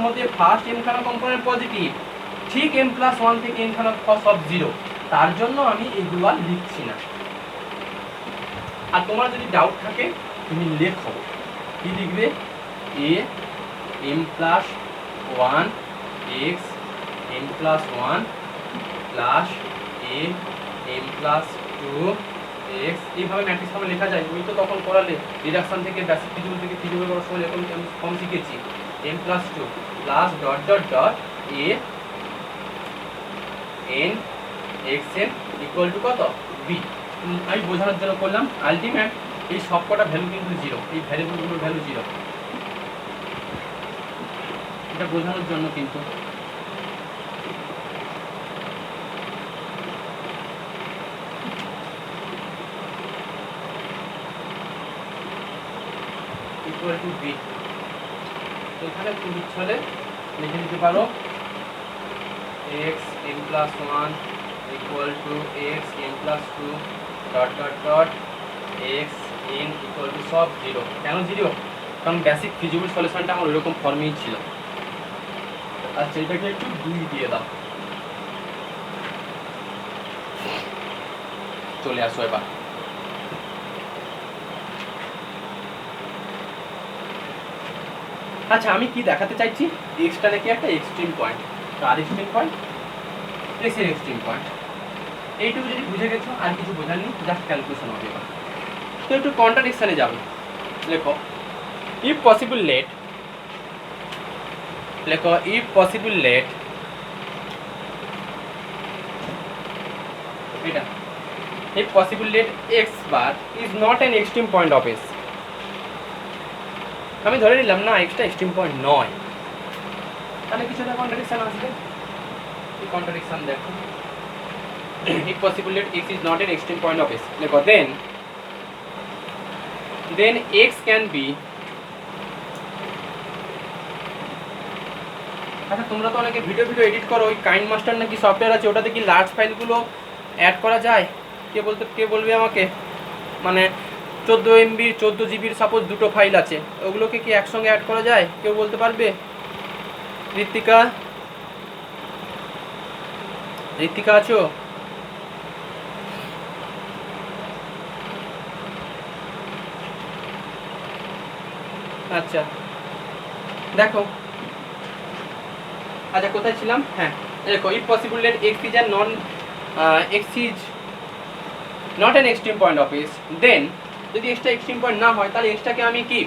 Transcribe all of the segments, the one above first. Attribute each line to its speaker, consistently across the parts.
Speaker 1: মধ্যে first m খানা component positive, ঠিক m+1 থেকে n খানা সব 0, তার জন্য আমি এগুলো আর লিখছি না। আর তোমার যদি ডাউট থাকে তুমি লেখো, কি লিখবে, a m+1 x m+1 plus a m+2 x, এইভাবে ম্যাট্রিক্স ফর্মে লেখা যায়। তুমি তো তখন করালে রিডাকশন থেকে বেসিক ফিজিবল থেকে ফিজিবল করার সময় এরকম ফর্ম শিখেছি, m+2 plus dot dot dot a n xn equal to কত b। আমি বোঝানোর জন্য করলাম, আলটিমেট এই সবকটা ভ্যালু কিন্তু 0, এই ভ্যারিয়েবলগুলোর ভ্যালু 0, এটা বোঝানোর জন্য কিন্তু। ইকুয়াল টু b, এখানে তুমি ছলে লিখে দিতে পারো x m+1 equal to x m+2 dot dot dot x n equal to সব 0। কেন 0? কারণ বেসিক ফিজিবল সলিউশনটা আমার ওইরকম ফর্মেই ছিল। আচ্ছা, এটাকে একটু 2 দিয়ে দাও। চলে আসো এবার। আচ্ছা, আমি কি দেখাতে চাইছি, এক্সটা নাকি একটা এক্সট্রিম পয়েন্ট। কার এক্সট্রিম পয়েন্ট? এক্স এর এক্সট্রিম পয়েন্ট। এইটুকু যদি বুঝে গেছো, আর কিছু বোঝার নেই, জাস্ট ক্যালকুলেশন হবে এবার। তো একটু কন্ট্রাডিকশনে যাবো। লেখো ইফ পসিবল লেট, লেখো ইফ পসিবল লেট, এটা if possible let X bar is not an extreme point of S. আমি ধরে নিলাম না এক্সটা এক্সট্রিম পয়েন্ট নয়, তাহলে কিছুটা কন্ট্রাডিকশন আসবে। এই কন্ট্রাডিকশন দেখো, if possible let x is not an extreme point of s, লেখো then x can be, আচ্ছা তোমরা তো অনেকে ভিডিও এডিট করো, ওই কাইন মাস্টার নাকি সফটওয়্যার আছে, ওটাতে কি লার্জ ফাইলগুলো অ্যাড করা যায়? কে বলবে আমাকে? মানে 14 MB 14 জিবির সাপোজ দুটো ফাইল আছে, ওগুলোকে কি একসঙ্গে অ্যাড করা যায়? কেউ বলতে পারবে? ঋত্বিকা আছো? আচ্ছা দেখো, আচ্ছা কোথায় ছিলাম? হ্যাঁ দেখো, if possible let x is not an extreme point of s, then যদি এক্সটা এক্সট্রিম পয়েন্ট না হয়, তাহলে এক্সটাকে আমি কি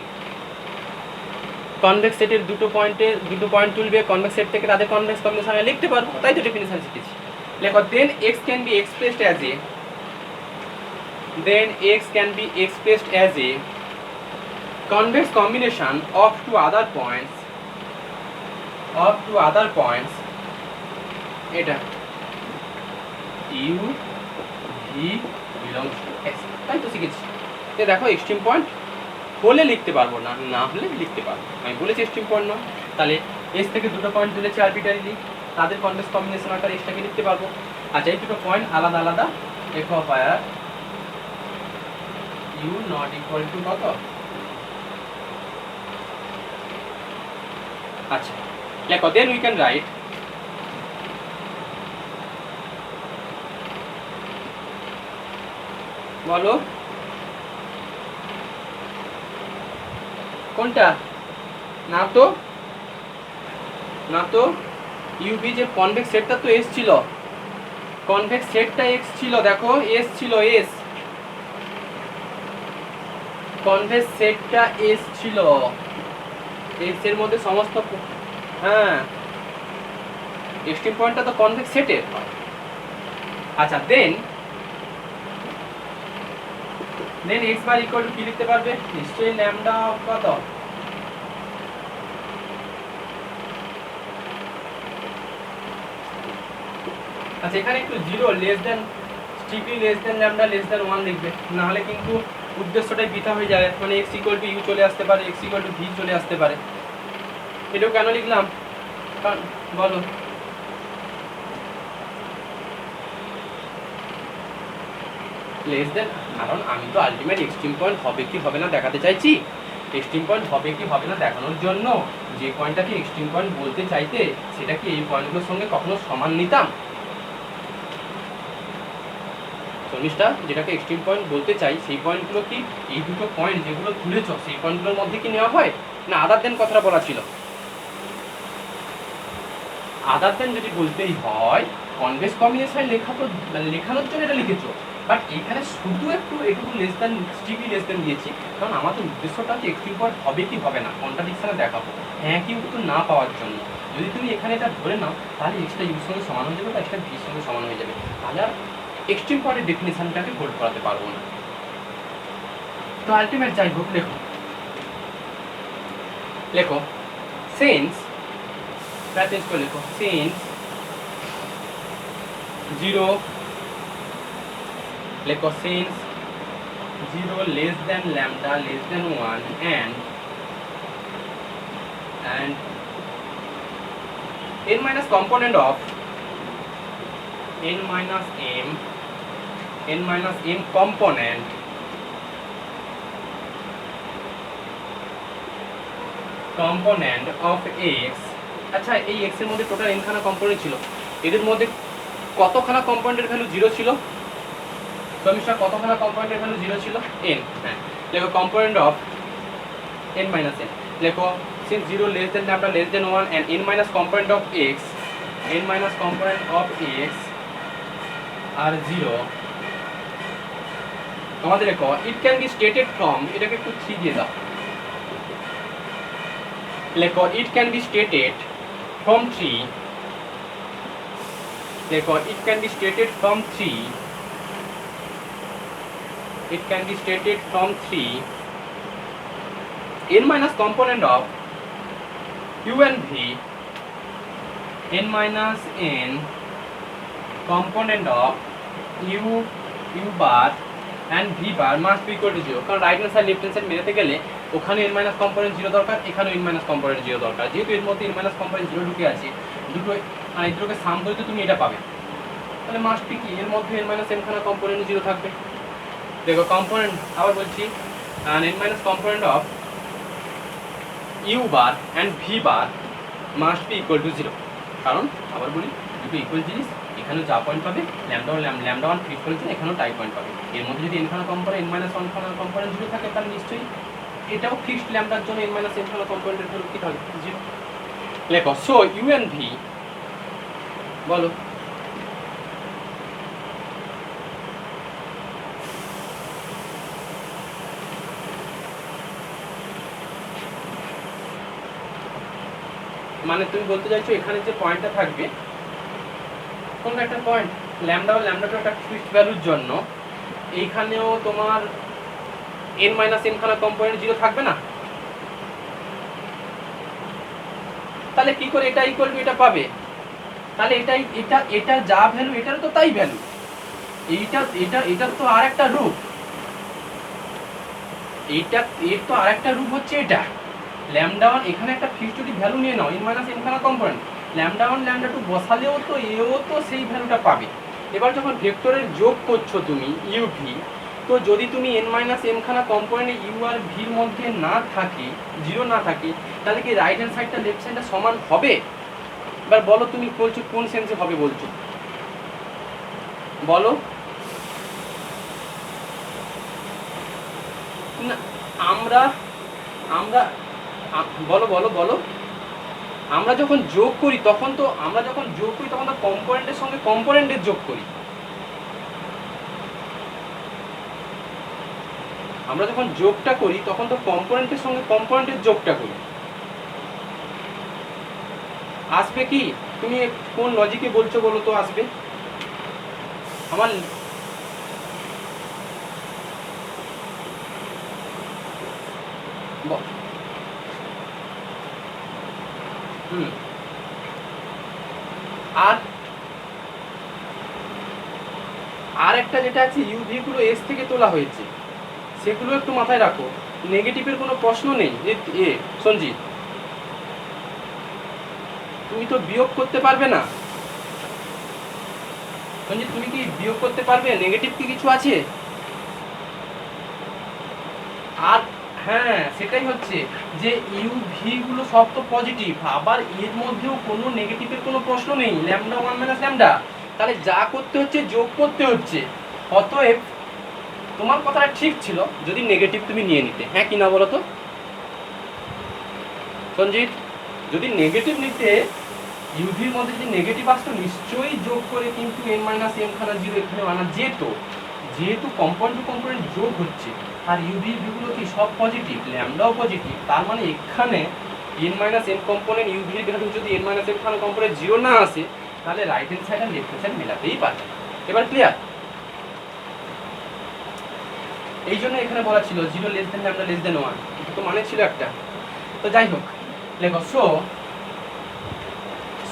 Speaker 1: কনভেক্স সেটের দুটো পয়েন্ট তুলবে, কনভেক্স সেট থেকে তাদের কনভেক্স কম্বিনেশনে লিখতে পারবো, তাই তো ডেফিনিশন শিখেছি। লেখো দেন x can be expressed as a convex combination of two other points এটা u v belongs to s, তাই তো শিখেছি। তো দেখো এক্সট্রিম পয়েন্ট হলে লিখতে পারবো, না হলে লিখতে পারবো। আমি বলেছি এক্সট্রিম পয়েন্ট নয়, তাহলে এস থেকে দুটো পয়েন্ট তুলেছি আরবিটারিলি, তাদের কনভেক্স কম্বিনেশন আকারে এক্সটাকে লিখতে পারবো। আচ্ছা, এই দুটো পয়েন্ট আলাদা আলাদা লেখো, ফায়ার ইউ নট ইকুয়াল টু কত? আচ্ছা লেখো দেন উই ক্যান রাইট, বলো কোনটা? না তো ইউবি যে কনভেক্স সেটটা তো এস ছিল, কনভেক্স সেটটা এক্স ছিল, দেখো এস ছিল, এস কনভেক্স সেটটা এস ছিল, এস এর মধ্যে সমস্ত, হ্যাঁ এক্সট্রিম পয়েন্টটা তো কনভেক্স সেটের। আচ্ছা দেন x বার ইকুয়াল টু কি লিখতে পারবে? নিশ্চয়ই ল্যামডা কত? আচ্ছা, এখানে একটু 0 less than strictly less than lambda less than 1 লিখবে, না হলে কিন্তু উদ্দেশ্যটাই বৃথা হয়ে যাবে। মানে x ইকুয়াল টু ইউ চলে আসতে পারে, x ইকুয়াল টু ভি চলে আসতে পারে। এটাও কেন লিখলাম বলো? লেস দেন, কারণ আমি তো আলটিমেট এক্সট্রিম পয়েন্ট হবে কি হবে না দেখাতে চাইছি। এক্সট্রিম পয়েন্ট হবে কি হবে না দেখানোর জন্য যে পয়েন্টটাকে এক্সট্রিম পয়েন্ট বলতে চাইতে সেটা কি এই পয়েন্টগুলোর সঙ্গে কখনো সমান নিতাম? শর্মিষ্ঠা, যেটাকে এক্সট্রিম পয়েন্ট বলতে চাই সেই পয়েন্টগুলো কি এই দুটো পয়েন্ট যেগুলো তুলেছ সেই পয়েন্টগুলোর মধ্যে কি নেওয়া হয়, না আদার দেন কথাটা বলা ছিল? আদার দেন যদি বলতেই হয় কনভেক্স কম্বিনেশন লেখা তো লেখানোর জন্য এটা লিখেছো, বাট এখানে শুধু একটু less than strictly less than দিয়েছি, কারণ আমাদের উদ্দেশ্যটা হচ্ছে এক্সট্রিম পয়েন্ট হবে কি হবে না কন্ট্রাডিকশনে দেখাবো, হ্যাঁ কিন্তু না পাওয়ার জন্য। যদি তুমি এখানে এটা ধরে নাও তাহলে এক্সট্রা ইউর সঙ্গে সমান হয়ে যাবে বা এক্সট্রা ভির সঙ্গে সমান হয়ে যাবে, তাহলে আর এক্সট্রিম পয়েন্টের ডেফিনেশনটাকে হোল্ড করাতে পারবো না। তো আলটিমেট যাই হোক, লেখো লেখো সিন্স চেঞ্জ করে লেখো সিন্স 0 লেখো since 0 less than lambda less than 1 and n minus component of n minus m component of x। আচ্ছা এই x এর মধ্যে টোটাল n খানা কম্পোনেন্ট ছিল, এদের মধ্যে কতখানা কম্পোনেন্টের ভ্যালু 0 ছিল? শর্মিষ্ঠা, কতখানা কম্পোনেন্টের ভ্যালু 0 ছিল? n। হ্যাঁ, লেখো component of n minus n, লেখো since 0 less than lambda less than 1 and n minus component of x are 0, তোমাদের লেখো it can be stated from, এটাকে একটু 3 দিয়ে দাও, লেখো it can be stated from 3, লেখো it can be stated from 3, it can be stated from 3 n minus component of u and v, n minus n component of u bar and v bar must be equal to 0, কারণ right hand side left hand side মেলাতে গেলে ওখানে n minus component 0 দরকার, এখানেও n minus component 0 দরকার, যেহেতু এর মধ্যে n minus component 0 ঢুকে আছে, দুটো মানে দুটোকে সাম করে তো তুমি এটা পাবে, তাহলে মাস্ট বি কি এর মধ্যে n minus m খানা কম্পোনেন্ট 0 থাকবে। দেখো কম্পোনেন্ট আবার বলছি n minus component of u bar and v bar must be equal to 0, কারণ আবার বলি দুটো ইকুয়াল জিনিস, এখানে যা পয়েন্ট পাবে ল্যামডা 1 ফিক্স করেছে, এখানেও টাই পয়েন্ট পাবে, এর মধ্যে যদি n খানা কম্পোনেন্ট n minus 1 খানা কম্পোনেন্ট 0 থাকে তাহলে নিশ্চয়ই এটাও ফিক্সড ল্যামডার জন্য n minus m খানা কম্পোনেন্টের ভ্যালু কি থাকবে 0। লেখো সো u and v, বলো মানে তুমি বলতে চাইছো এখানে যে পয়েন্টটা থাকবে কোন একটা পয়েন্ট ল্যামডা ল্যামডাটা একটা ফিক্সড ভ্যালুর জন্য এইখানেও তোমার n minus m খানা কম্পোনেন্ট 0 থাকবে না, তাহলে কি করে এটা ইকুয়াল টু এটা পাবে? তাহলে এটা যা ভ্যালু এটারও তো তাই ভ্যালু, এটা তো আরেকটা রূপ, এর তো আরেকটা রূপ হচ্ছে এটা ল্যামডা 1, এখানে একটা ফিক্সড যদি ভ্যালু নিয়ে নাও n minus m খানা কম্পোনেন্ট, ল্যামডা 1 ল্যামডা 2 বসালেও তো এও তো সেই ভ্যালুটা পাবে। এবার যখন ভেক্টরের যোগ করছো তুমি u v, তো যদি তুমি n minus m খানা কম্পোনেন্টে u আর v এর মধ্যে না থাকে 0 না থাকে, তাহলে কি রাইট হ্যান্ড সাইডটা লেফট সাইডটা সমান হবে? এবার বলো তুমি বলছো কোন সেন্সে হবে বলছো, বলো না আমরা বলো আমরা যখন যোগ করি তখন তো কম্পোনেন্টের সঙ্গে কম্পোনেন্টের যোগ করি, আমরা যখন যোগটা করি তখন তো কম্পোনেন্টের সঙ্গে কম্পোনেন্টের যোগটা করি। আসবে কি তুমি কোন লজিকে বলছো বলো তো আসবে? আমার আর একটা যেটা আছে ইউভি গুলো এস থেকে তোলা হয়েছে সেগুলো একটু মাথায় রাখো, নেগেটিভের কোনো প্রশ্ন নেই। যে সঞ্জিত তুমি তো বিয়োগ করতে পারবে না, সঞ্জিত তুমি কি বিয়োগ করতে পারবে? নেগেটিভ কি কিছু আছে? আর হ্যাঁ সেটাই হচ্ছে যে ইউ ভি গুলো সব তো পজিটিভ, আবার এর মধ্যেও কোনো নেগেটিভের কোনো প্রশ্ন নেই, ল্যামডা 1 মাইনাস ল্যামডা, তাহলে যা করতে হচ্ছে যোগ করতে হচ্ছে। অতএব তোমার কথাটা ঠিক ছিল যদি নেগেটিভ তুমি নিয়ে নিতে, হ্যাঁ কি না বলো তো সঞ্জিত? যদি নেগেটিভ নিতে, ইউভির মধ্যে যদি নেগেটিভ আসতো নিশ্চয়ই যোগ করে কিন্তু n মাইনাস m খানা জিরো এখানে আনা যেত, যেহেতু কম্পোনেন্ট টু কম্পোনেন্ট যোগ হচ্ছে আর ইউভি ভিগুলো কি সব পজিটিভ, ল্যামডাও পজিটিভ, তার মানে এখানে n মাইনাস m কম্পোনেন্ট ইউভির ভ্যালু যদি n মাইনাস m খানা কম্পোনেন্ট জিরো না আসে, তাহলে রাইট হ্যান্ড সাইড আর লেফট হ্যান্ড সাইড মেলাতেই পারবে। এবার ক্লিয়ার? এই জন্য এখানে বলা ছিল zero less than lambda less than 1, এটা তো মানে ছিল একটা। তো যাই হোক লেখো,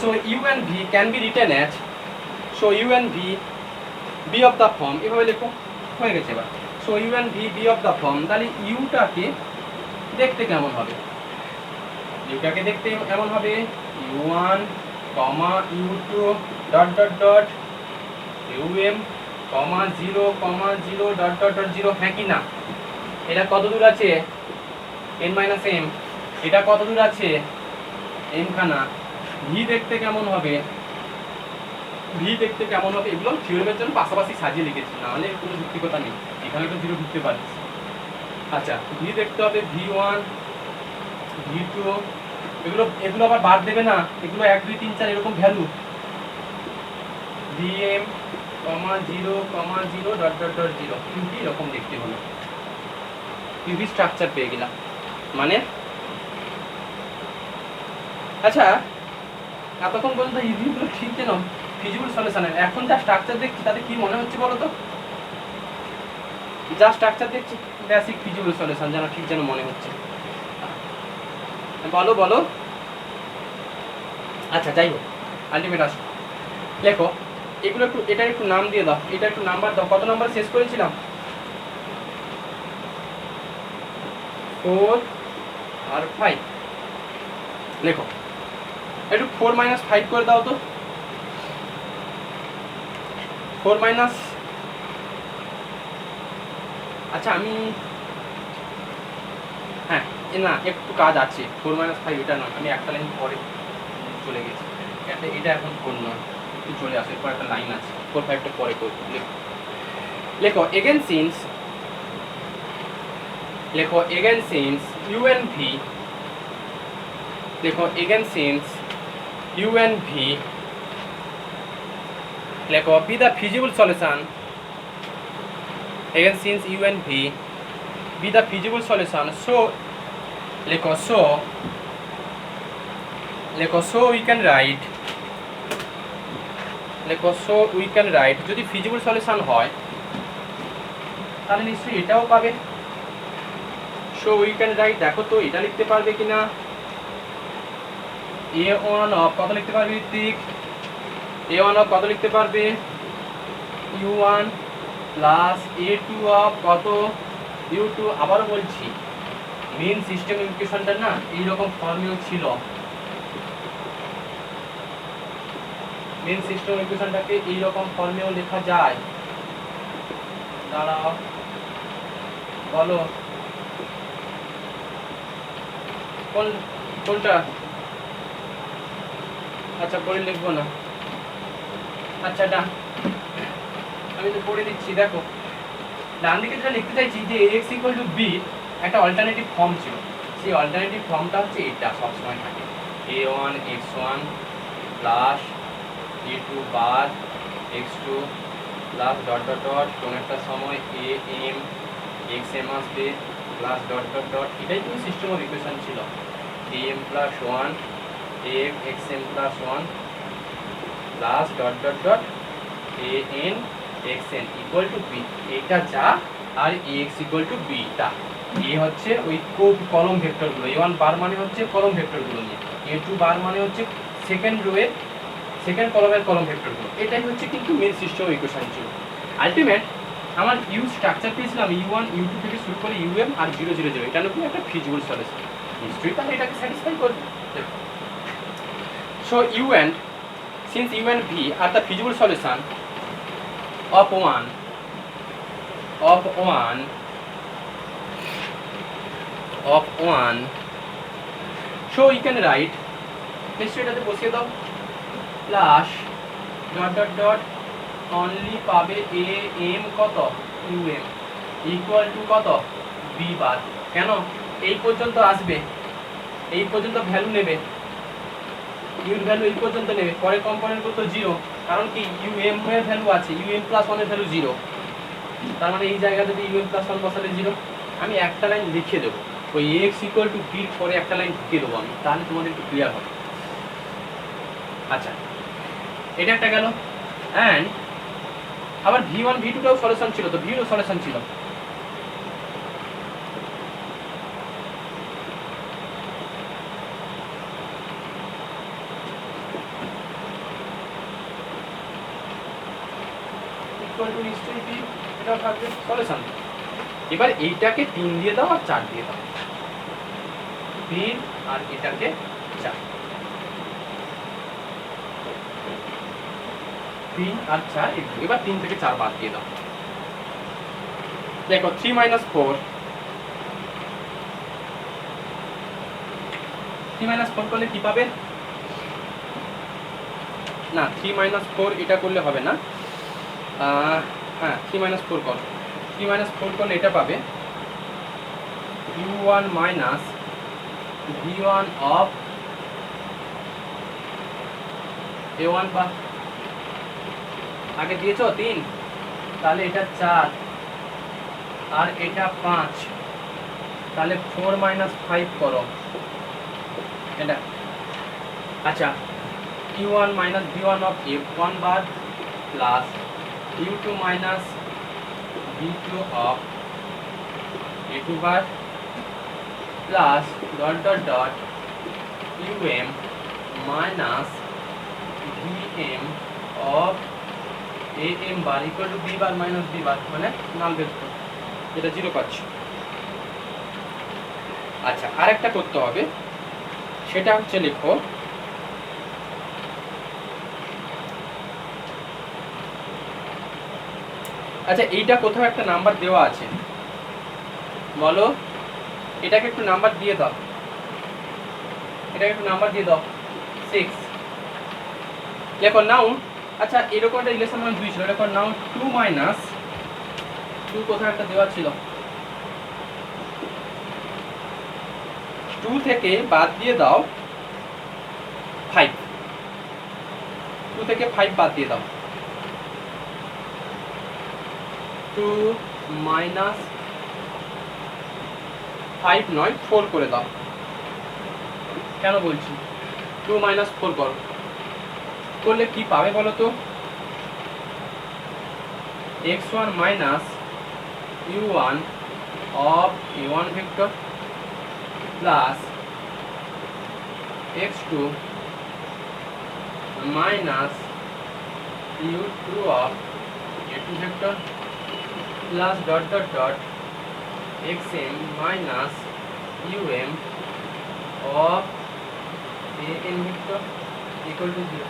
Speaker 1: so u and v can be written as, so u and v b of the form, এভাবে লেখো, হয়ে গেছে। এবার so u and v b of the form, তাহলে ইউটাকে দেখতে কেমন হবে? ইউটাকে দেখতে এমন হবে u1 u2 dot dot dot um 0 0 dot dot dot 0, হ্যাঁ কি না? এটা কত দূর আছে n মাইনাস m, এটা কত দূর আছে m খানা। ভি দেখতে কেমন হবে, ভি দেখতে কেমন হবে, এগুলো থিওরেমের জন্য পাশাপাশি সাজিয়ে লিখেছি, নাহলে কোনো যুক্তিকতা নেই, এখানে তো জিরো ঢুকতে পারিস। আচ্ছা ভি দেখতে হবে v1 v2, এগুলো আবার বাদ দেবে না, এগুলো 1 2 3 4 এরকম value, vm 0 0 dot dot dot 0, কিন্তু এরকম দেখতে হলো। ইউভি স্ট্রাকচার পেয়ে গেলাম মানে। আচ্ছা এতক্ষণ পর্যন্ত ইউভিগুলো ঠিক যেন ফিজিবল সলিউশনের, এখন যা স্ট্রাকচার দেখছি তাতে কি মনে হচ্ছে বলো তো? যা স্ট্রাকচার দেখছি বেসিক ফিজিবল সলিউশন যেন ঠিক যেন মনে হচ্ছে, বলো বলো। আচ্ছা যাই হোক আলটিমেট আসো, লেখো এগুলো একটু, এটা একটু নাম দিয়ে দাও, এটা একটু নাম্বার দাও, কত নাম্বার শেষ করেছিলাম? 4 আর 5, লেখো একটু 4 মাইনাস 5 করে দাও তো, 4 মাইনাস, আচ্ছা আমি হ্যাঁ না একটু কাজ আছে, 4 মাইনাস 5 এটা নয়, আমি একটা লাইন পরে চলে গেছি, এটা এখন 4 নয়, একটু চলে আসে, এরপর একটা লাইন আছে 4 5টা পরে করবো। লেখো এগেন সিন্স, লেখো again since u and v, লেখো again since u and v, লেখো be the feasible solution, again since u and v be the feasible solution, so লেখো so we can write, লেখো so we can write, যদি feasible solution হয় তাহলে নিশ্চয়ই এটাও পাবে, so we can write, দেখো তো এটা লিখতে পারবে কিনা, a1 অফ কত লিখতে পারবে ঋত্বিক, a1 অফ কত লিখতে পারবে u1 প্লাস a2 অফ কত u2, আবারও বলছি মেইন সিস্টেম ইকুয়েশনটা না এইরকম ফর্মেও ছিল, মেইন সিস্টেম ইকুয়েশনটাকে এইরকম ফর্মেও লেখা যায়, দাঁড়াও বলো কোনটা? আচ্ছা পড়ে লিখবো না, আচ্ছা ডান, আমি তো পড়ে দিচ্ছি। দেখো ডান দিকে যেটা লিখতে চাইছি যে ax ইকুয়াল টু b একটা অল্টারনেটিভ ফর্ম ছিল, সেই অল্টারনেটিভ ফর্মটা হচ্ছে এটা সবসময় থাকে a1 x1 প্লাস a2 বার x2 plus dot dot dot কোনো একটা সময় am xm আসবে প্লাস ডট ডট ডট, এটাই কিন্তু সিস্টেম অফ ইকুয়েশন ছিল, am plus 1 am xm plus 1 plus dot dot dot an xn equal to b, এটা যা, আর ax equal to b তা, a হচ্ছে ওই কলম ভেক্টরগুলো, a1 বার মানে হচ্ছে কলম ভেক্টরগুলো নিয়ে, a2 বার মানে হচ্ছে সেকেন্ড রোয়ের সেকেন্ড কলমের কলম ভেক্টরগুলো, এটাই হচ্ছে কিন্তু মেন সিস্টেম ইকুয়েশন ছিল। আলটিমেট আমার ইউ স্ট্রাকচার পেয়েছিলাম u1 u2 থেকে শুরু করে um আর 0 0 0, এটা নাকি একটা ফিজিবল সলিউশন, নিশ্চয়ই তাহলে এটাকে স্যাটিসফাই করবে। So u and since u and v are the feasible solution of one of 1. So you can write নিশ্চয়ই এটাতে বসিয়ে দাও plus dot dot dot only পাবে এ এম কত ইউ এম ইকুয়াল টু কত বি বার। কেন এই পর্যন্ত আসবে, এই পর্যন্ত ভ্যালু নেবে, ইউর ভ্যালু এই পর্যন্ত নেবে, পরে কম্পোনেন্ট কত জিরো, কারণ কি ইউ এম এর ভ্যালু আছে, ইউ এম প্লাস ওয়ান এর ভ্যালু জিরো, তার মানে এই জায়গাতে যদি ইউ এম প্লাস ওয়ান বসালে জিরো। আমি একটা লাইন লিখে দেবো, ওই এক্স ইকুয়াল টু বির পরে একটা লাইন ঢুকিয়ে দেবো আমি, তাহলে তোমাদের একটু ক্লিয়ার হবে। আচ্ছা এটা একটা গেল। অ্যান্ড আবার ভি ওয়ান ভি টুটাও সলিউশন ছিল, তো ভিরও সলিউশন ছিল। ইকুয়াল টু নিশ্চয়ই ভি, এটাও থাকবে সলিউশন। এবার এইটাকে 3 দিয়ে দাও আর 4 দিয়ে দাও, 3 আর এটাকে 4, 3 আর 4, এবার 3 থেকে 4 বাদ দিয়ে দাও। দেখো 3 - 4, 3 - 4 করলে কি পাবে? না 3 - 4 এটা করলে হবে না, হ্যাঁ 3 - 4 কর, 3 - 4 করলে এটা পাবে u1 minus v1 of a1 বা আগে দিয়েছো 3, তাহলে এটা 4 আর এটা 5, তাহলে 4 - 5 করো এটা। আচ্ছা u1 minus v1 of a1 bar plus u2 minus v2 of a2 bar plus dot dot dot um minus vm of am bar equal to b bar minus b বার, মানে নাল ভেক্টর, এটা 0 পাচ্ছি। আচ্ছা আরেকটা করতে হবে, সেটা হচ্ছে লিখো আচ্ছা এইটা কোথাও একটা নাম্বার দেওয়া আছে, বলো এটাকে একটু নাম্বার দিয়ে দাও, এটাকে একটু নাম্বার দিয়ে দাও 6 লেখো নাও। আচ্ছা এরকম একটা রিলেশন মানে 2 ছিল, লেখো নাও 2 মাইনাস 2 কোথাও একটা দেওয়া ছিল, 2 থেকে বাদ দিয়ে দাও 5, 2 থেকে 5 বাদ দিয়ে দাও, 2 মাইনাস 5 নয় 4 করে দাও। কেন বলছি 2 - 4 করো, করলে কি পাবে বলো তো? x1 minus u1 of a1 vector plus x2 minus u2 of a2 vector plus dot dot dot xm minus um of an vector equal to 0।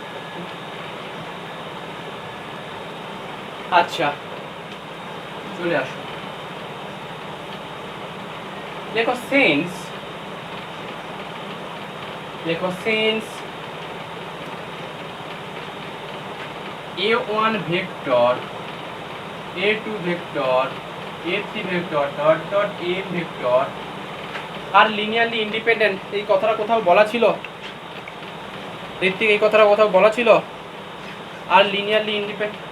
Speaker 1: আচ্ছা চলে আসো, লেখো সিন্স, লেখো since a1 vector a2 vector a3 vector dot dot am vector আর linearly independent, এই কথাটা কোথাও বলা ছিল ঋত্বিক, এই কথাটা কোথাও বলা ছিল? আর লিনিয়ারলি ইন্ডিপেন্ডেন্ট,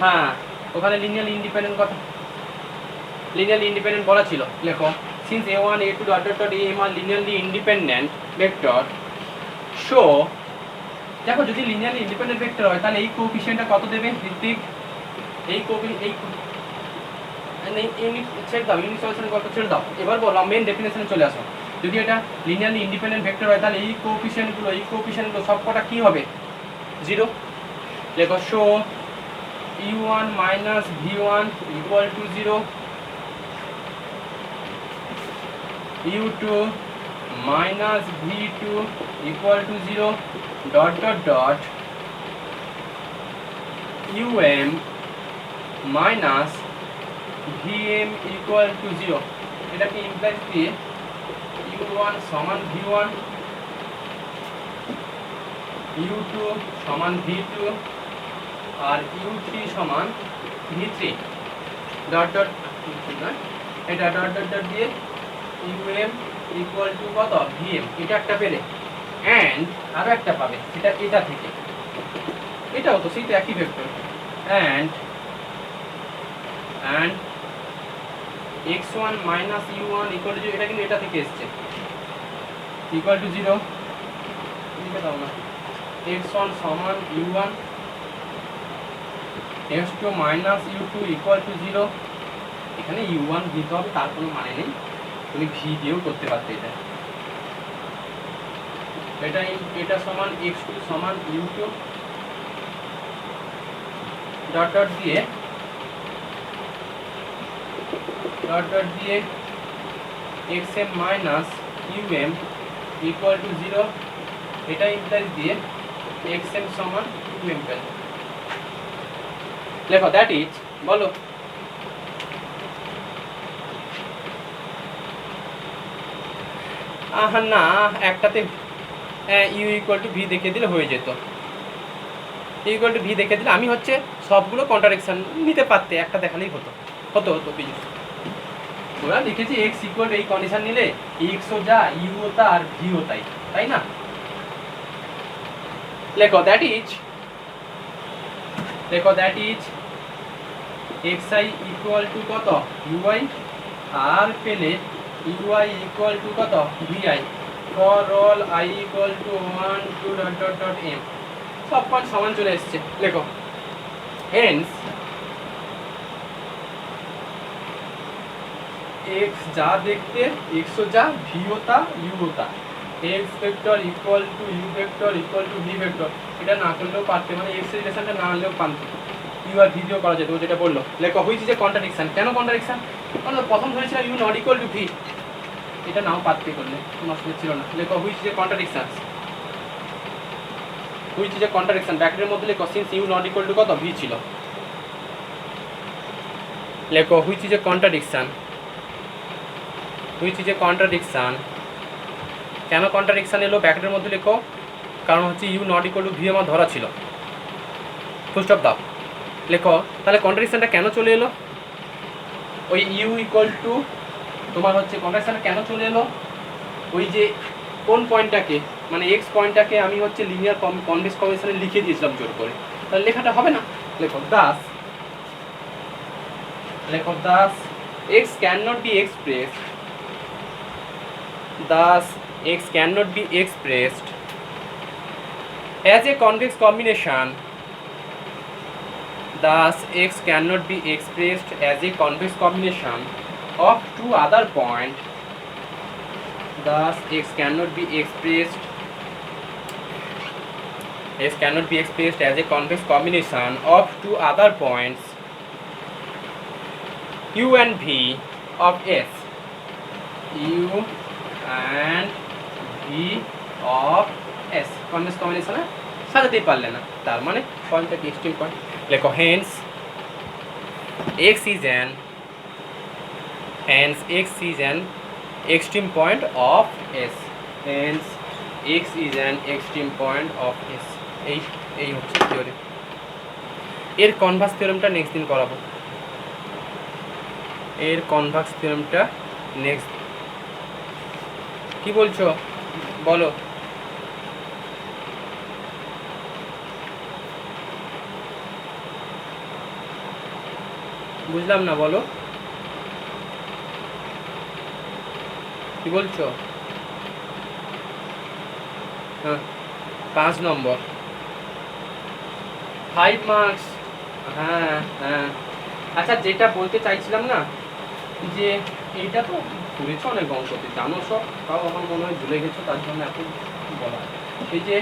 Speaker 1: হ্যাঁ ওখানে লিনিয়ারলি ইন্ডিপেন্ডেন্ট কথা, লিনিয়ারলি ইন্ডিপেন্ডেন্ট বলা ছিল। লেখো since a1 a2 dot dot dot am আর লিনিয়ারলি ইন্ডিপেন্ডেন্ট ভেক্টর, সো দেখো যদি লিনিয়ারলি ইন্ডিপেন্ডেন্ট ভেক্টর হয় তাহলে এই কোএফিসিয়েন্টটা কত দেবে ঋত্বিক? এই ইউনিট ছেড়ে দাও, ইউনিট সলিউশনের গল্প ছেড়ে দাও, এবার বলো মেইন ডেফিনেশনে চলে আসো। যদি এটা লিনিয়ারলি ইন্ডিপেন্ডেন্ট ভেক্টর হয় তাহলে এই কোএফিসিয়েন্টগুলো সবকটা কি হবে? 0। লেখো show u1 minus v1 equal to 0, u2 minus v2 equal to 0, dot dot dot um minus vm equal to 0। এটা কি ইমপ্লাইজ দিয়ে u1 সমান v1, u2 সমান v2 আর u3 সমান v3 ডট ডট এটা ডট ডট ডট দিয়ে um equal to কত vm, এটা একটা পেলে অ্যান্ড আরো একটা পাবে সেটা এটা থেকে, এটাও তো সেই তো একই vector, and x1 minus u1 equal to, এটা কিন্তু এটা থেকে এসছে, ইকুয়াল টু 0 লিখে দাও না, x1 সমান u1, x2 minus u2 equal to 0, এখানে u1 দিতে হবে তার কোনো মানে নেই, তুমি v দিয়েও করতে পারতে এটা, এটা সমান x2 সমান u2 ডট ডট দিয়ে xm minus um equal to 0, এটা ইমপ্লাইজ দিয়ে xm সমান um পেল। লেখো দ্যাট ইজ, বলো না একটাতে ইউ ইকুয়াল টু ভি দেখিয়ে দিলে হয়ে যেত, ইকুয়াল টু ভি দেখিয়ে দিলে আমি হচ্ছে সবগুলো কন্ট্রাডিকশন নিতে পারতে, একটা দেখালেই হতো হতো হতো বিজু। ওরা লিখেছি এক্স ইকুয়াল টু এই কন্ডিশন নিলে এক্সও যা ইউও তা আর ভিও তাই, তাই না? লেখো that is xi equal to কত ui, আর পেলে ui ইকুয়াল টু কত vi for all i equal to 1 2 dot dot dot m, সব মান সমান চলে এসেছে। লেখো হেন্স x যা দেখতে x ও যা v ও তা u ও তা, x vector equal two u vector equal two v vector, এটা না করলেও পারতে, মানে x এর রিলেশনটা না আনলেও পারতে, u আর v দিয়েও করা যেত, যেটা বললো। লেখো হুইচ ইজ এ কন্ট্রাডিকশন, কেন কন্ট্রাডিকশন? কারণ প্রথম ধরেছিল u not equal two v, এটা নাও পারতে করলে কোনো অসুবিধা ছিল না। লেখো হুইচ ইজ এ কন্ট্রাডিকশন, ব্র্যাকেটের মধ্যে লেখো since u not equal to কত v ছিল, লেখো হুইচ ইজ এ কন্ট্রাডিকশন, কেন কন্ট্রাডিকশন এলো ব্র্যাকেটের মধ্যে লেখো, কারণ হচ্ছে u not equal to v আমার ধরা ছিল, ফুল স্টপ দাও। লেখো তাহলে কন্ট্রাডিকশনটা কেন চলে এলো, ওই ইউ ইকুয়াল টু তোমার হচ্ছে কন্ট্রাডিকশনটা কেন চলে এলো, ওই যে কোন পয়েন্টটাকে মানে এক্স পয়েন্টটাকে আমি হচ্ছে লিনিয়ার কনভেক্স কম্বিনেশনে লিখে দিয়েছিলাম জোর করে, তাহলে লেখাটা হবে না। লেখো Das x cannot be expressed as a convex combination, thus x cannot be expressed as a convex combination of two other points, thus x cannot be expressed as a convex combination of two other points u and v of s, u and v of s convex combination সাজাতেই পারলে না, তার মানে পয়েন্টটা কি extreme point. লেখো Haynes x is an extreme point of s, hence x is an extreme point of s, এই হচ্ছে theory. এর কনভার্স থিওরেমটা নেক্সট দিন করাবো, নেক্সট কি বলছো বলো, বুঝলাম না, বলো কি বলছো? হ্যাঁ 5 নম্বর 5 মার্কস, হ্যাঁ। আচ্ছা যেটা বলতে চাইছিলাম না, যে এইটা তো ঘুরেছ অনেক অঙ্কতে জানো সব, তাও আমার মনে হয় ভুলে গেছো, তার জন্য এখন বলা, এই যে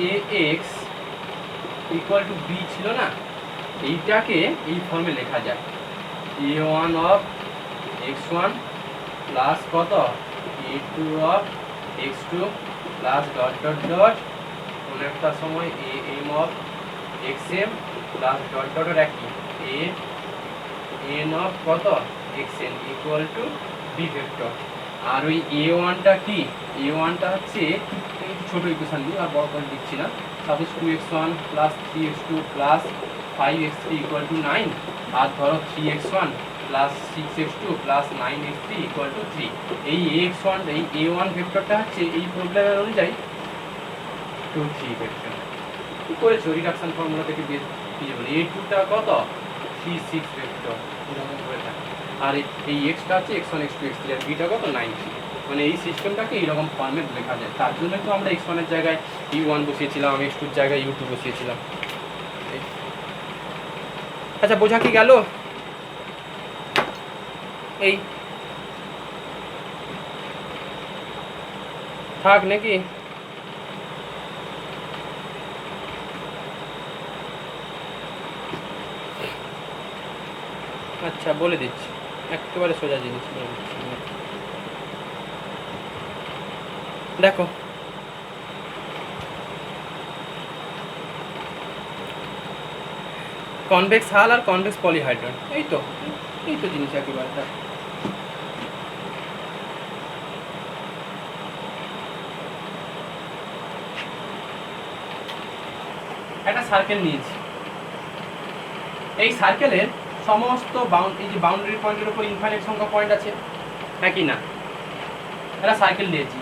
Speaker 1: এ এক্স ইকুয়াল টু বি ছিল না, এইটাকে এই ফর্মে লেখা যায় a1 অফ x1 প্লাস কত a2 of x2 plus dot dot dot কোন একটা সময় am of xm plus dot dot একই a n অফ কত xn equal to b vector, আর ওই এ ওয়ানটা কি, এ ওয়ানটা হচ্ছে এই ছোটো ইকুয়েশন নিয়ে আর বড় করে দিচ্ছি না। Suppose 2x1 plus 3x2 plus 5x3 equal to 9, আর ধরো 3x1 plus 6x2 plus 9x3 equal to 3। এই ax1 এই a1 ভেক্টরটা হচ্ছে এই প্রবলেমের অনুযায়ী 2 3 ভেক্টর। কি করেছো রিডাকশন ফর্মুলা থেকে বের দিয়ে বলি a2টা কত 3 6 ভেক্টর এরকম করে থাকে, আর এই এক্সটা হচ্ছে x1 x2 x3 আর বিটা কত 9 3। মানে এই সিস্টেমটাকে এইরকম ফর্মে লেখা যায়। তার জন্য তো আমরা x1 এর জায়গায় u1 বসিয়েছিলাম, x2 এর জায়গায় u2 বসিয়েছিলাম। আচ্ছা বোঝা কি গেল? এই থাক নাকি? আচ্ছা বলে দিচ্ছি, একেবারে সোজা জিনিস বলে দিচ্ছি। দেখো কনভেক্স হাল আর কনভেক্স পলিহাইড্রন, এই তো জিনিস একেবারে। একটা সার্কেল নিয়েছি, এই সার্কেলের সমস্ত এই যে বাউন্ডারি পয়েন্টের উপর ইনফাইনাইট সংখ্যক পয়েন্ট আছে, হ্যাঁ কি না? একটা সার্কেল নিয়েছি,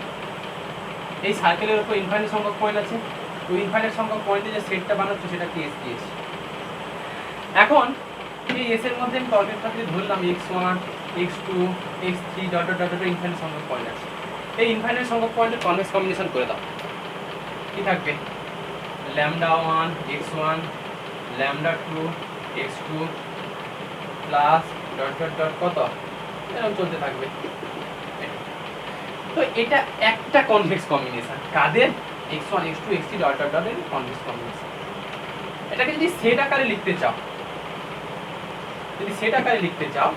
Speaker 1: এই সার্কেলের উপর ইনফাইনাইট সংখ্যক পয়েন্ট আছে, ওই ইনফাইনাইট সংখ্যক পয়েন্টে যে সেটটা বানাচ্ছে সেটাকে এস দিয়েছি। এখন এই এস এর মধ্যে আমি টর্গেট থাকলে ধরলাম x1 x2 x3 dot dot dot infinite সংখ্যক পয়েন্ট আছে। এই ইনফাইনাইট সংখ্যক পয়েন্টের কনভেক্স কম্বিনেশন করে দাও। কি থাকবে? λ1 x1 λ2 x2 plus dot dot dot কত এরকম চলতে থাকবে। তো এটা একটা কনভেক্স কম্বিনেশন, কাদের? x1 x2 x3 dot dot dot এর কনভেক্স কম্বিনেশন। এটাকে যদি সেট আকারে লিখতে চাও,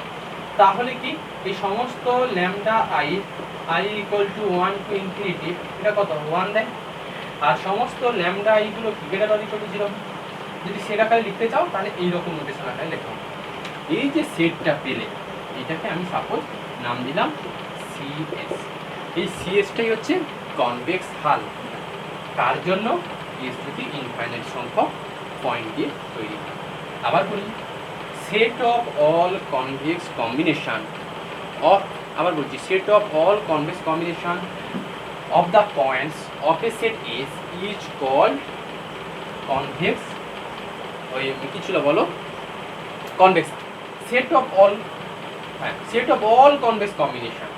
Speaker 1: তাহলে কি এই সমস্ত lambda i equal to 1 to infinity এটা কত 1 দেয়, আর সমস্ত ল্যামডা i গুলো গ্রেটার অর ইকুয়াল টু 0। যদি সেট আকারে লিখতে চাও তাহলে এই রকম নোটেশন আকারে লেখো। এই যে সেটটা পেলে এটাকে আমি সাপোজ নাম দিলাম CS। এই সিএসটাই হচ্ছে কনভেক্স হাল। তার জন্য এস যদি ইনফাইনাইট সংখ্যক পয়েন্ট দিয়ে তৈরি হয়। আবার বলি, set of all convex combination of, আবার বলছি, set of all convex combination of the points of a set S is called convex, ওই কি ছিল বলো, কনভেক্স। সেট অফ অল, হ্যাঁ, set of all convex combination.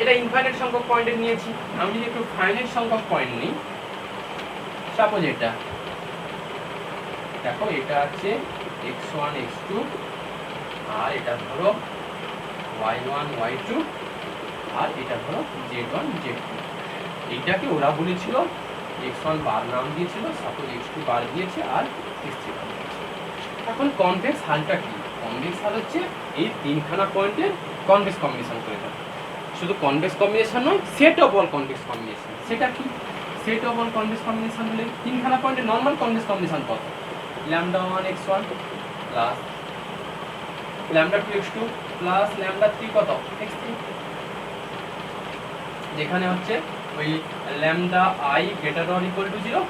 Speaker 1: এটা ইনফাইনাইট সংখ্যক পয়েন্টের নিয়েছি। আমি যদি একটু ফাইনাইট সংখ্যক পয়েন্ট নিই, সাপোজ এটা দেখো, এটা আছে x1 x2 আর এটা ধরো y1 y2 আর এটা ধরো z1 z2। এইটাকে ওরা বলেছিল x1 বার নাম দিয়েছিল, সাপোজ x2 বার দিয়েছে আর x3 বার দিয়েছে। এখন কনভেক্স হালটা কি? কনভেক্স হাল হচ্ছে এই তিনখানা পয়েন্টের কনভেক্স কম্বিনেশন করে দেয়। শুধু কনভেক্স কম্বিনেশন নয়, set of all convex combination. সেটা কি? Set of all convex combination হলে তিনখানা পয়েন্টের নরমাল কনভেক্স কম্বিনেশন কত? λ1 x1 প্লাস λ2 x2 প্লাস λ3 কত x3, যেখানে হচ্ছে ওই lambda i greater or equal to 0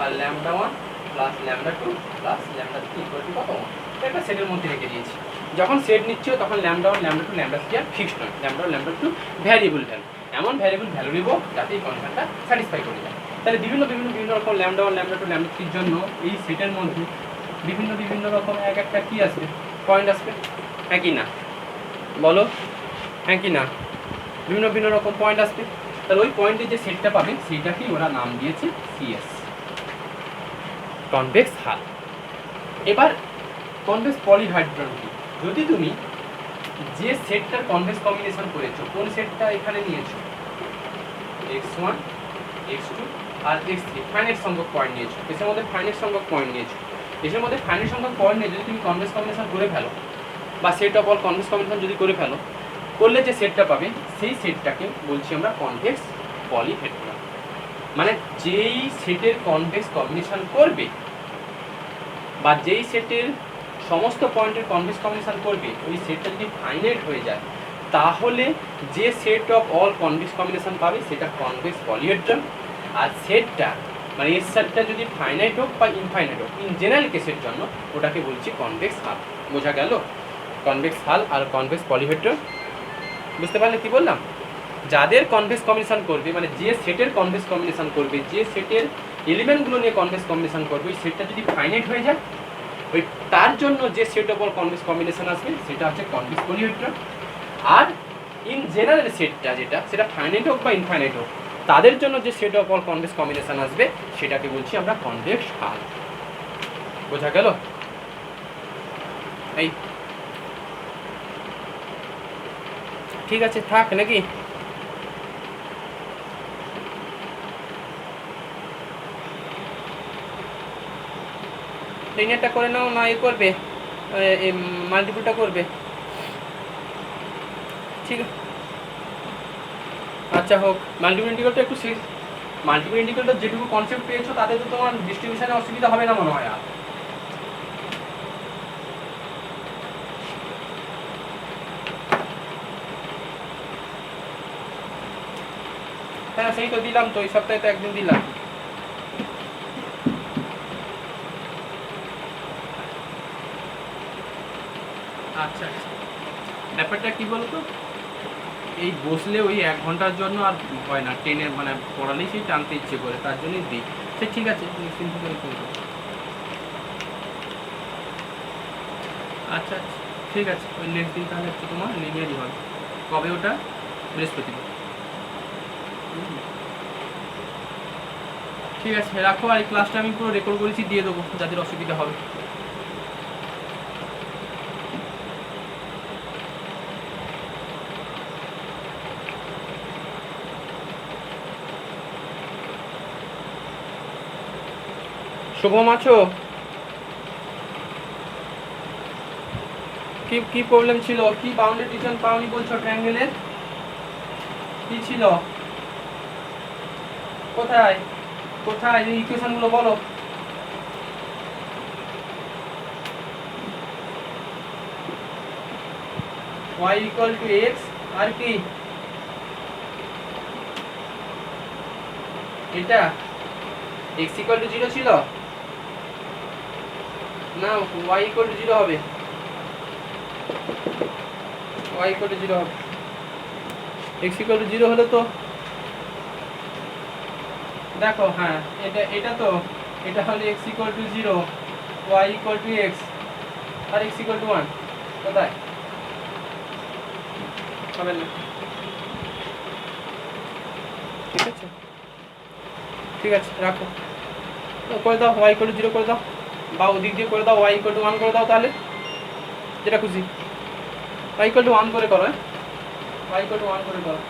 Speaker 1: আর λ1 প্লাস λ2 প্লাস λ3 ইকুয়াল টু কত 1। এটা সেটের মধ্যে রেখে দিয়েছি। যখন সেট নিচ্ছ তখন λ1 λ2 λ3 আর ফিক্সড নয়, λ1 λ2 ভ্যারিয়েবল ভ্যালু, এমন ভ্যারিয়েবল ভ্যালু নেব যাতে এই কনসেপ্টটা স্যাটিসফাই করে যায়। তাহলে বিভিন্ন রকম λ1 λ2 λ3 জন্য এই সেটের মধ্যে বিভিন্ন রকম এক একটা কি আসবে, পয়েন্ট আসবে, হ্যাঁ কি না বলো, হ্যাঁ কি না? বিভিন্ন রকম পয়েন্ট আসবে। তাহলে ওই পয়েন্টে যে সেটটা পাবে সেইটাকেই ওরা নাম দিয়েছে সিএস, কনভেক্স হাল। এবার কনভেক্স পলিহাইড্রন কি? যদি তুমি যে সেটটার কনভেক্স কম্বিনেশন করেছো, কোন সেটটা এখানে নিয়েছো, x1 x2 আর x3 ফাইনাইট সংখ্যক পয়েন্ট নিয়েছো, এর মধ্যে ফাইনাইট সংখ্যক পয়েন্ট নিয়েছো, এর মধ্যে ফাইনাইট সংখ্যক পয়েন্ট নিয়ে যদি তুমি কনভেক্স কম্বিনেশন করে ফেলো বা set of all convex combination যদি করে ফেলো, করলে যে সেটটা পাবে সেই সেটটাকে বলছি আমরা কনভেক্স পলিহেড্রন। মানে যেই সেটের কনভেক্স কম্বিনেশন করবে বা যেই সেটের সমস্ত পয়েন্টের কনভেক্স কম্বিনেশন করবে, ওই সেটটা যদি ফাইনাইট হয়ে যায় তাহলে যে set of all convex combination পাবে সেটা কনভেক্স পলিহেড্রন। আর সেটটা মানে এর সেটটা যদি ফাইনাইট হোক বা ইনফাইনাইট হোক, ইন জেনারেল কেসের জন্য ওটাকে বলছি কনভেক্স হাল। বোঝা গেল? কনভেক্স হাল আর কনভেক্স পলিহেড্রন বুঝতে পারলে কি বললাম? যাদের কনভেক্স কম্বিনেশন করবে, মানে যে সেটের কনভেক্স কম্বিনেশন করবে, যে সেটের এলিমেন্টগুলো নিয়ে কনভেক্স কম্বিনেশন করবে, ওই সেটটা যদি ফাইনাইট হয়ে যায়, ওই তার জন্য যে set of all convex combination আসবে সেটা হচ্ছে কনভেক্স পলিহেড্রন। আর ইন জেনারেল সেটটা যেটা, সেটা ফাইনাইট হোক বা ইনফাইনাইট হোক, তাদের জন্য যে set of all convex combination আসবে সেটাকে বলছি আমরা কনভেক্স হাল। বোঝা গেল? এই ঠিক আছে, থাক নাকি? লিনিয়ারটা করে নাও না এ করবে, মাল্টিপুলটা করবে? ঠিক আছে, আচ্ছা হোক। মাল্টিপুল ইন্টিগ্রালটা একটু মাল্টিপুল ইন্টিগ্রালটা যেটুকু কনসেপ্ট পেয়েছো তাতে তো তোমার ডিস্ট্রিবিউশনে অসুবিধা হবে না মনে হয় আর। হ্যাঁ সেই তো দিলাম তো, এই সপ্তাহে তো একদিন দিলাম। আচ্ছা আচ্ছা, ব্যাপারটা কি বলতো, এই বসলে ওই 1 ঘন্টার জন্য আর হয় না, ট্রেনে মানে পড়ালেই সেই টানতে ইচ্ছে করে, তার জন্যই দিই। সে ঠিক আছে, নিশ্চিন্ত করে করবো। আচ্ছা আচ্ছা ঠিক আছে, ওই নেক্সট দিন তাহলে হচ্ছে তোমার লিনিয়ারই হবে। কবে ওটা? বৃহস্পতিবার। ঠিক আছে রাখো, আর এই ক্লাসটা আমি পুরো রেকর্ড করেছি, দিয়ে দেবো যাদের অসুবিধা হবে। শুভম আছো? কি কি প্রবলেম ছিল? কি বাউন্ডারি ডিভিশন পাওনি বলছো ট্রায়াঙ্গেলের? কি ছিল? কোথায় কোথায় এই ইকুয়েশনগুলো বলো। y ইকুয়াল টু x আর কি এটা x ইকুয়াল টু 0 ছিল না, y ইকুয়াল টু 0 হবে, y ইকুয়াল টু 0 হবে। x ইকুয়াল টু 0 হলে তো দেখো, হ্যাঁ এটা তো, এটা হলে x equal to 0, y equal to x আর x ইকুয়াল টু 1। কোথায় হবে না? ঠিক আছে ঠিক আছে রাখো, করে দাও y ইকুয়াল টু 0 করে দাও, বা ওদিক দিয়ে করে দাও y ইকুয়াল টু 1 করে দাও, তাহলে যেটা খুশি। y ইকুয়াল টু 1 করে করো, y ইকুয়াল টু 1 করে করো।